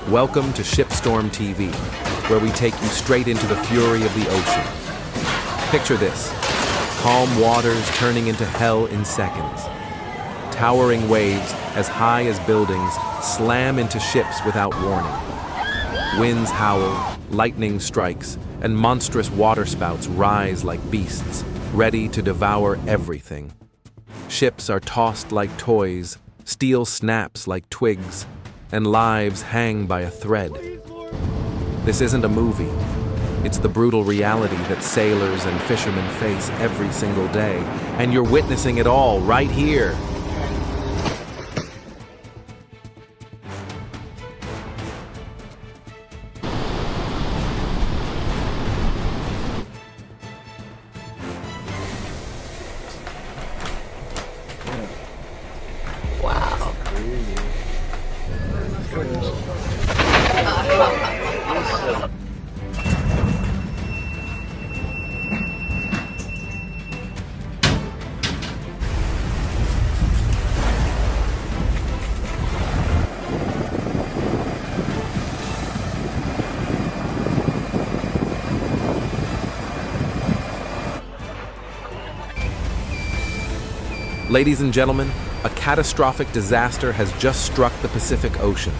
Welcome to Shipstorm TV, where we take you straight into the fury of the ocean. Picture this: calm waters turning into hell in seconds. Towering waves as high as buildings slam into ships without warning. Winds howl, lightning strikes, and monstrous waterspouts rise like beasts, ready to devour everything. Ships are tossed like toys, steel snaps like twigs, and lives hang by a thread. This isn't a movie. It's the brutal reality that sailors and fishermen face every single day, and you're witnessing it all right here. Ladies and gentlemen, a catastrophic disaster has just struck the Pacific Ocean.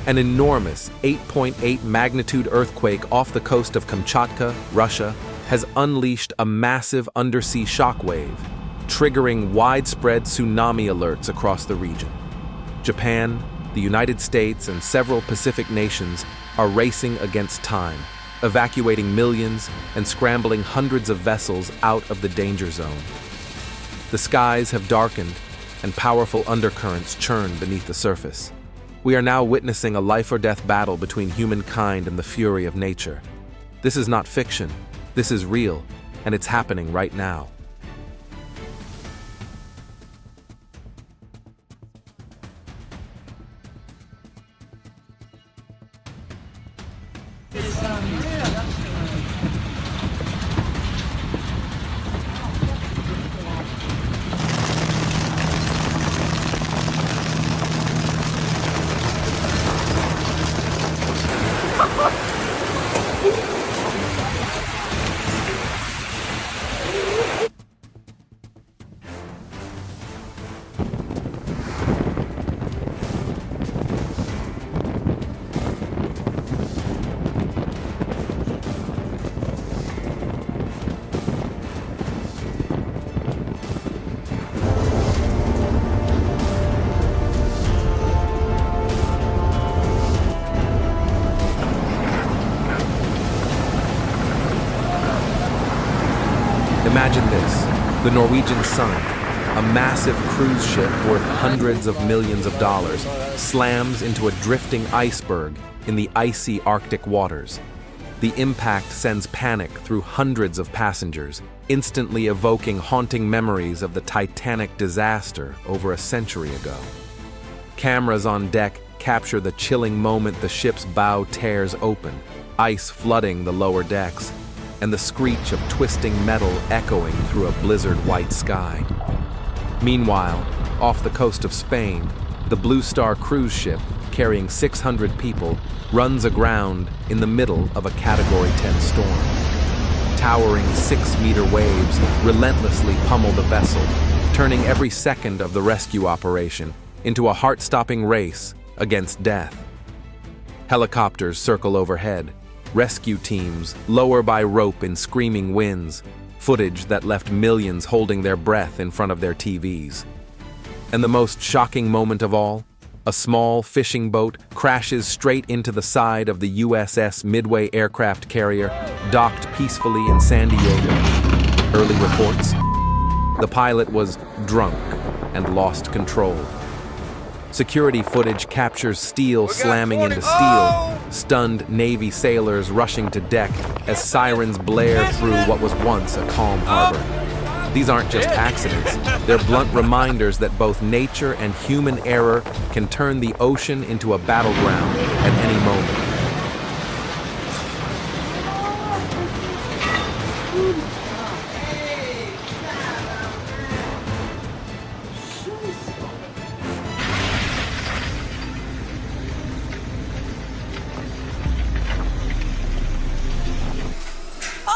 An enormous 8.8 magnitude earthquake off the coast of Kamchatka, Russia, has unleashed a massive undersea shockwave, triggering widespread tsunami alerts across the region. Japan, the United States, and several Pacific nations are racing against time, evacuating millions and scrambling hundreds of vessels out of the danger zone. The skies have darkened, and powerful undercurrents churn beneath the surface. We are now witnessing a life-or-death battle between humankind and the fury of nature. This is not fiction. This is real, and it's happening right now. Imagine this: the Norwegian Sun, a massive cruise ship worth hundreds of millions of dollars, slams into a drifting iceberg in the icy Arctic waters. The impact sends panic through hundreds of passengers, instantly evoking haunting memories of the Titanic disaster over a century ago. Cameras on deck capture the chilling moment the ship's bow tears open, ice flooding the lower decks, and the screech of twisting metal echoing through a blizzard-white sky. Meanwhile, off the coast of Spain, the Blue Star cruise ship, carrying 600 people, runs aground in the middle of a Category 10 storm. Towering 6-meter waves relentlessly pummel the vessel, turning every second of the rescue operation into a heart-stopping race against death. Helicopters circle overhead. Rescue teams lower by rope in screaming winds, footage that left millions holding their breath in front of their TVs. And the most shocking moment of all, a small fishing boat crashes straight into the side of the USS Midway aircraft carrier, docked peacefully in San Diego. Early reports: the pilot was drunk and lost control. Security footage captures steel slamming into steel, stunned Navy sailors rushing to deck as sirens blare through what was once a calm harbor. These aren't just accidents, they're blunt reminders that both nature and human error can turn the ocean into a battleground at any moment.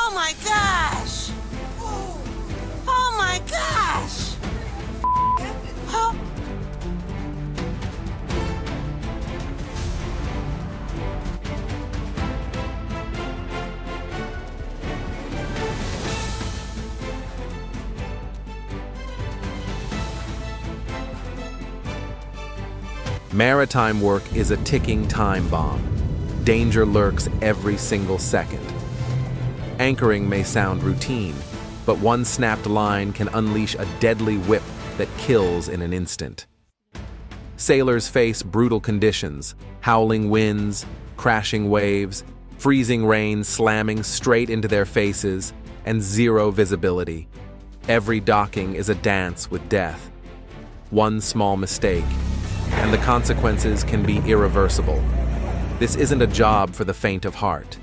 Oh my gosh! Oh my gosh! Oh. Maritime work is a ticking time bomb. Danger lurks every single second. Anchoring may sound routine, but one snapped line can unleash a deadly whip that kills in an instant. Sailors face brutal conditions, howling winds, crashing waves, freezing rain slamming straight into their faces, and zero visibility. Every docking is a dance with death. One small mistake, and the consequences can be irreversible. This isn't a job for the faint of heart.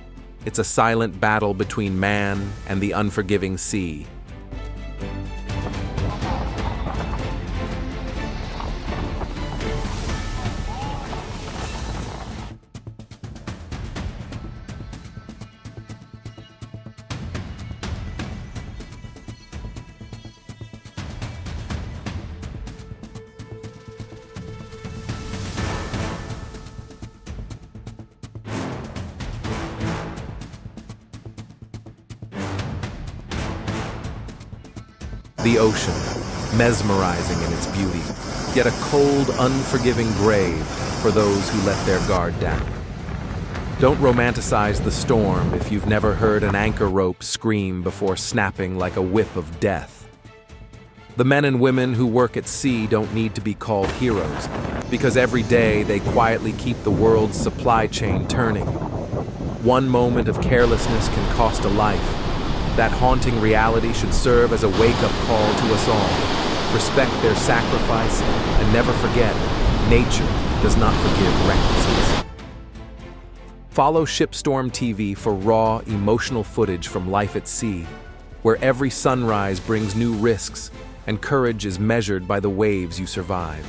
It's a silent battle between man and the unforgiving sea. The ocean, mesmerizing in its beauty, yet a cold, unforgiving grave for those who let their guard down. Don't romanticize the storm if you've never heard an anchor rope scream before snapping like a whip of death. The men and women who work at sea don't need to be called heroes, because every day they quietly keep the world's supply chain turning. One moment of carelessness can cost a life. That haunting reality should serve as a wake-up call to us all. Respect their sacrifice and never forget, nature does not forgive recklessness. Follow Shipstorm TV for raw, emotional footage from life at sea, where every sunrise brings new risks and courage is measured by the waves you survive.